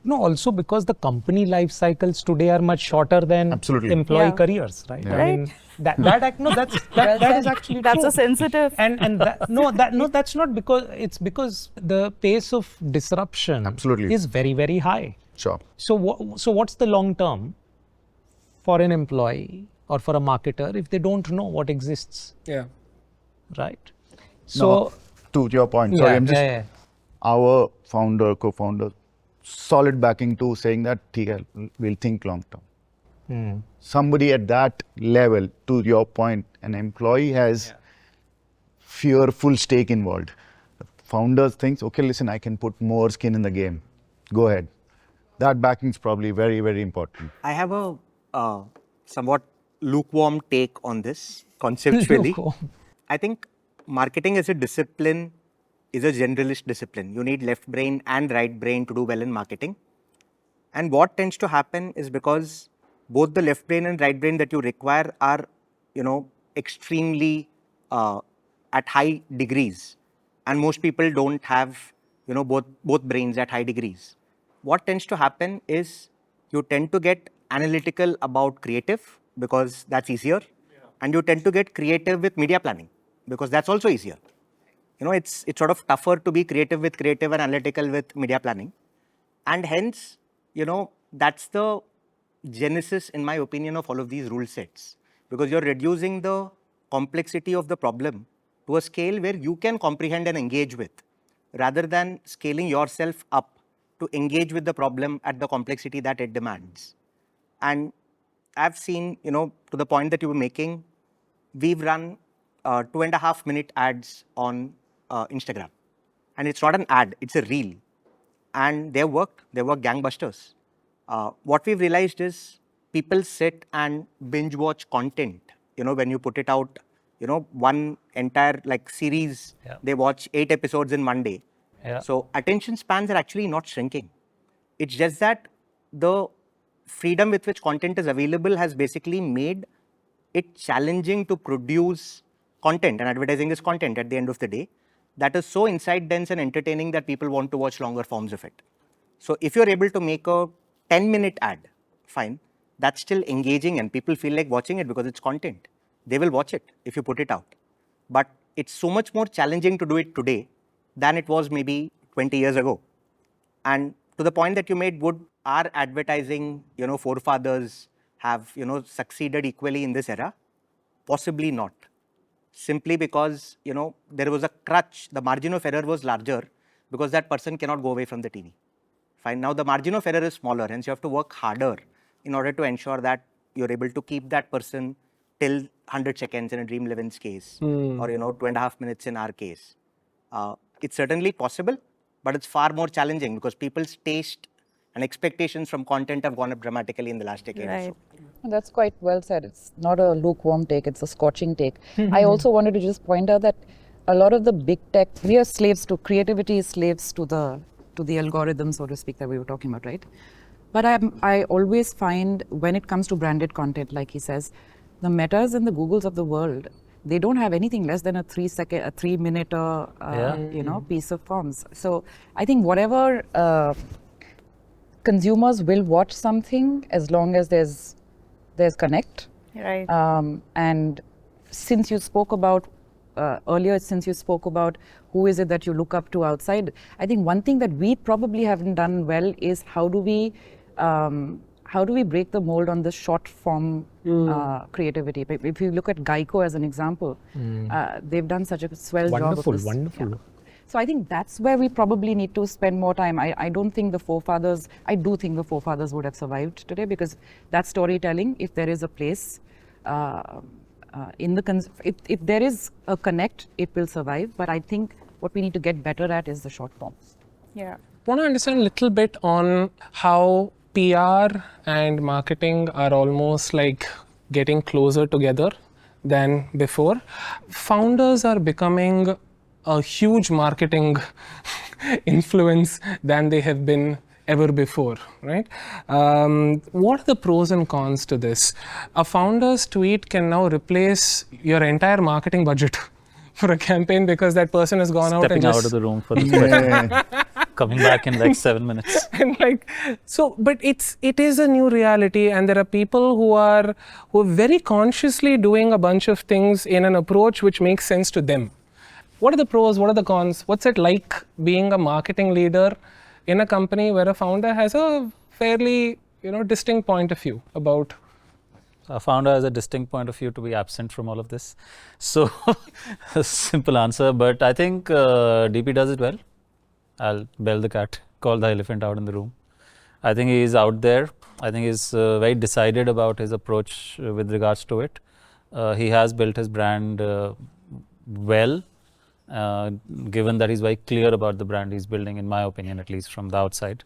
No, also because the company life cycles today are much shorter than Absolutely. employee Yeah. careers, right? Yeah. I mean, that is actually That's true. a sensitive. And that's not because it's because the pace of disruption Absolutely. is very, very high. Sure. So what's the long term for an employee or for a marketer if they don't know what exists, Yeah. right? So, to your point, sorry, I'm just our founder, co-founder, solid backing to saying that we'll think long term. Somebody at that level, to your point, an employee has fearful stake involved. The founders thinks, okay, listen, I can put more skin in the game. Go ahead. That backing is probably very, very important. I have a somewhat lukewarm take on this conceptually. Lukewarm. I think marketing as a discipline is a generalist discipline. You need left brain and right brain to do well in marketing. And what tends to happen is because both the left brain and right brain that you require are, extremely at high degrees. And most people don't have, both brains at high degrees. What tends to happen is you tend to get analytical about creative because that's easier. And you tend to get creative with media planning because that's also easier. It's sort of tougher to be creative with creative and analytical with media planning. And hence, that's the genesis, in my opinion, of all of these rule sets. Because you're reducing the complexity of the problem to a scale where you can comprehend and engage with, rather than scaling yourself up to engage with the problem at the complexity that it demands. And I've seen, to the point that you were making, we've run 2.5-minute ads on Instagram. And it's not an ad, it's a reel. And they work gangbusters. What we've realized is people sit and binge watch content. When you put it out, one entire series, they watch 8 episodes in one day. Yeah. So attention spans are actually not shrinking. It's just that the freedom with which content is available has basically made it challenging to produce content, and advertising is content at the end of the day, that is so insight dense and entertaining that people want to watch longer forms of it. So if you're able to make a 10-minute ad, fine, that's still engaging and people feel like watching it because it's content. They will watch it if you put it out. But it's so much more challenging to do it today than it was maybe 20 years ago. And to the point that you made, would our advertising, forefathers have, succeeded equally in this era? Possibly not. Simply because, there was a crutch, the margin of error was larger because that person cannot go away from the TV. Fine. Now the margin of error is smaller, hence you have to work harder in order to ensure that you're able to keep that person till 100 seconds in a Dream 11's case, or 2.5 minutes in our case. It's certainly possible, but it's far more challenging because people's taste and expectations from content have gone up dramatically in the last decade or so. That's quite well said. It's not a lukewarm take, it's a scorching take. I also wanted to just point out that a lot of the big tech, we are slaves to creativity, slaves to the algorithm, so to speak, that we were talking about, right? But I always find when it comes to branded content, like he says, the Metas and the Googles of the world, they don't have anything less than a 3-minute piece of forms. So I think whatever consumers will watch something as long as there's connect. Right. And since you spoke about earlier, who is it that you look up to outside, I think one thing that we probably haven't done well is how do we break the mold on the short form creativity? If you look at Geico as an example, they've done such a swell job of this. Wonderful. Yeah. So I think that's where we probably need to spend more time. I don't think the forefathers, I do think the forefathers would have survived today, because that storytelling, if there is a place, if there is a connect, it will survive. But I think what we need to get better at is the short forms. Yeah. I want to understand a little bit on how PR and marketing are almost like getting closer together than before. Founders are becoming a huge marketing influence than they have been ever before, right? What are the pros and cons to this? A founder's tweet can now replace your entire marketing budget for a campaign because that person has gone out and Stepping out just of the room for this question. Coming back in like 7 minutes. and but it is a new reality, and there are people who are very consciously doing a bunch of things in an approach which makes sense to them. What are the pros? What are the cons? What's it like being a marketing leader in a company where a founder has a fairly, distinct point of view about? A founder has a distinct point of view to be absent from all of this. So, a simple answer, but I think DP does it well. I'll bell the cat, call the elephant out in the room. I think he's out there. I think he's very decided about his approach with regards to it. He has built his brand well, given that he's very clear about the brand he's building, in my opinion, at least from the outside.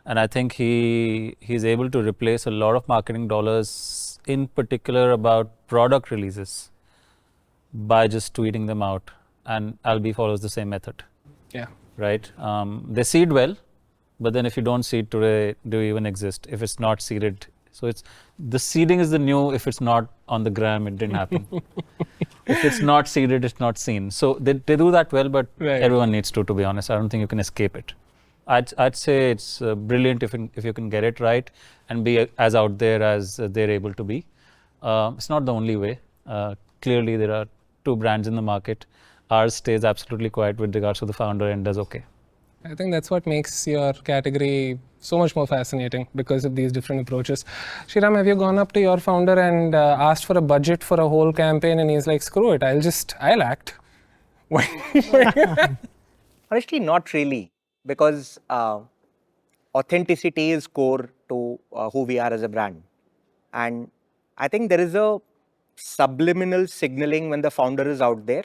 And I think he's able to replace a lot of marketing dollars, in particular about product releases, by just tweeting them out. And Albi follows the same method. Yeah. Right? They seed well, but then if you don't seed today, do you even exist? If it's not seeded, so it's the seeding is the new. If it's not on the gram, it didn't happen. If it's not seeded, it's not seen. So they do that well, but Right. everyone needs to be honest. I don't think you can escape it. I'd say it's brilliant if you can get it right and be as out there as they're able to be. It's not the only way. Clearly, there are 2 brands in the market. Ours stays absolutely quiet with regards to the founder and does okay. I think that's what makes your category so much more fascinating because of these different approaches. Shriram, have you gone up to your founder and asked for a budget for a whole campaign and he's like, screw it, I'll act? Honestly, not really, because authenticity is core to who we are as a brand. And I think there is a subliminal signaling when the founder is out there,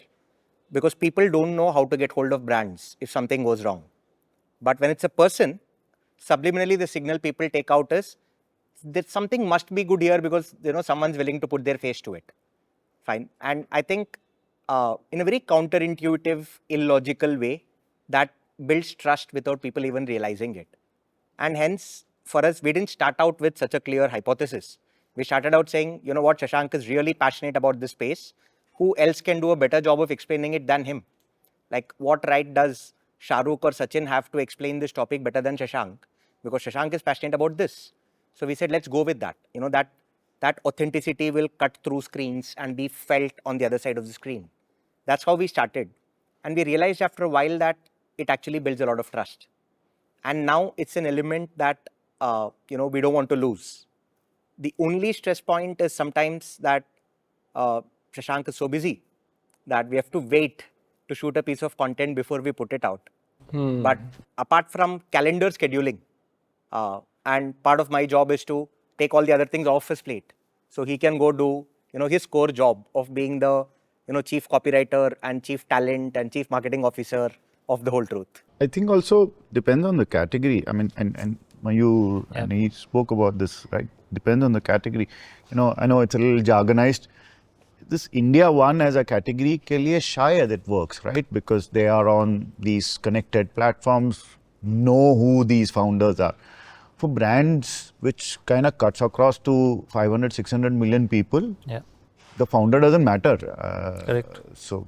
because people don't know how to get hold of brands if something goes wrong. But when it's a person, subliminally the signal people take out is that something must be good here because someone's willing to put their face to it. Fine. And I think in a very counterintuitive, illogical way, that builds trust without people even realizing it. And hence, for us, we didn't start out with such a clear hypothesis. We started out saying, you know what, Shashank is really passionate about this space. Who else can do a better job of explaining it than him? Like, what right does Shahrukh or Sachin have to explain this topic better than Shashank? Because Shashank is passionate about this. So we said, let's go with that. That authenticity will cut through screens and be felt on the other side of the screen. That's how we started. And we realized after a while that it actually builds a lot of trust. And now it's an element that, we don't want to lose. The only stress point is sometimes that Shashank is so busy that we have to wait to shoot a piece of content before we put it out. But apart from calendar scheduling, and part of my job is to take all the other things off his plate, so he can go do his core job of being the chief copywriter and chief talent and chief marketing officer of the whole truth. I think also depends on the category. I mean, and Mayur and he spoke about this, right? Depends on the category. I know it's a little jargonized. This India one as a category के लिए शायद it works, right? Because they are on these connected platforms, know who these founders are. For brands which kind of cuts across to 500, 600 million people, the founder doesn't matter. Correct. So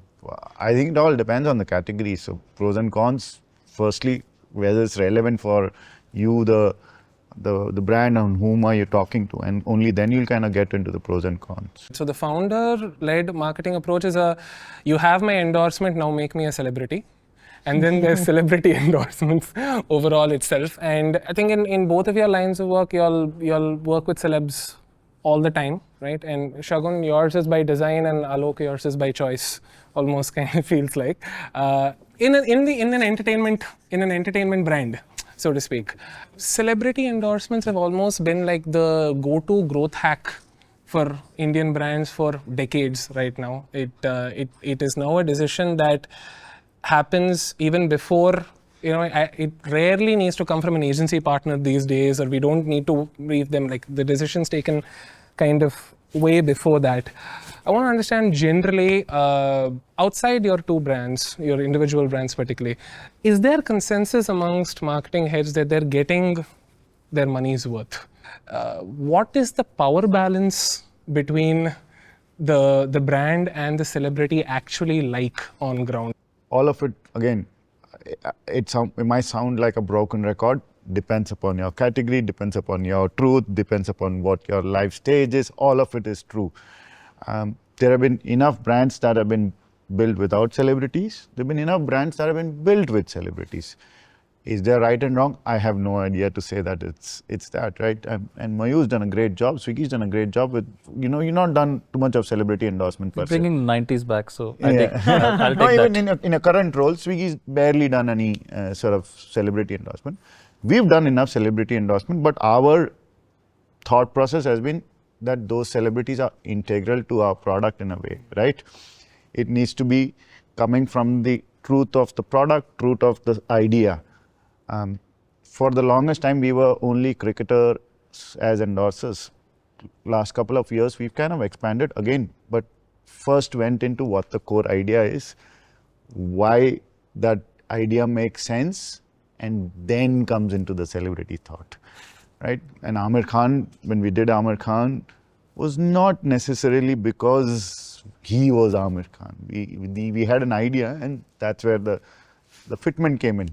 I think it all depends on the category. So pros and cons, firstly, whether it's relevant for you, the brand on whom are you talking to, and only then you'll kind of get into the pros and cons. So the founder-led marketing approach is you have my endorsement, now make me a celebrity. And then there's celebrity endorsements overall itself. And I think in both of your lines of work, you'll work with celebs all the time, right? And Shagun, yours is by design, and Alok, yours is by choice. Almost kind of feels like in an entertainment brand, so to speak. Celebrity endorsements have almost been like the go-to growth hack for Indian brands for decades right now. It is now a decision that happens even before, it rarely needs to come from an agency partner these days, or we don't need to brief them. Like, the decision's taken kind of way before that. I want to understand generally, outside your 2 brands, your individual brands particularly, is there consensus amongst marketing heads that they're getting their money's worth? What is the power balance between the brand and the celebrity actually like on ground? All of it, again, it might sound like a broken record. Depends upon your category, depends upon your truth, depends upon what your life stage is. All of it is true. There have been enough brands that have been built without celebrities. There have been enough brands that have been built with celebrities. Is there right and wrong? I have no idea to say that it's that, right? And Mayur's done a great job. Swiggy's done a great job with, you're not done too much of celebrity endorsement per se. Bringing 90s back, so Yeah. I'll No, take even that. in a current role, Swiggy's barely done any sort of celebrity endorsement. We've done enough celebrity endorsement, but our thought process has been that those celebrities are integral to our product in a way, right? It needs to be coming from the truth of the product, truth of the idea. For the longest time, we were only cricketers as endorsers. Last couple of years, we've kind of expanded again, but first went into what the core idea is, why that idea makes sense, and then comes into the celebrity thought, right? And Amir Khan, when we did Amir Khan, was not necessarily because he was Amir Khan. We had an idea, and that's where the fitment came in.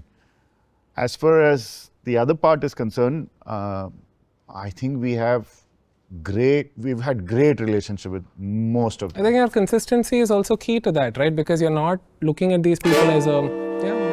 As far as the other part is concerned, I think we've had great relationship with most of them. I think your consistency is also key to that, right? Because you're not looking at these people as a,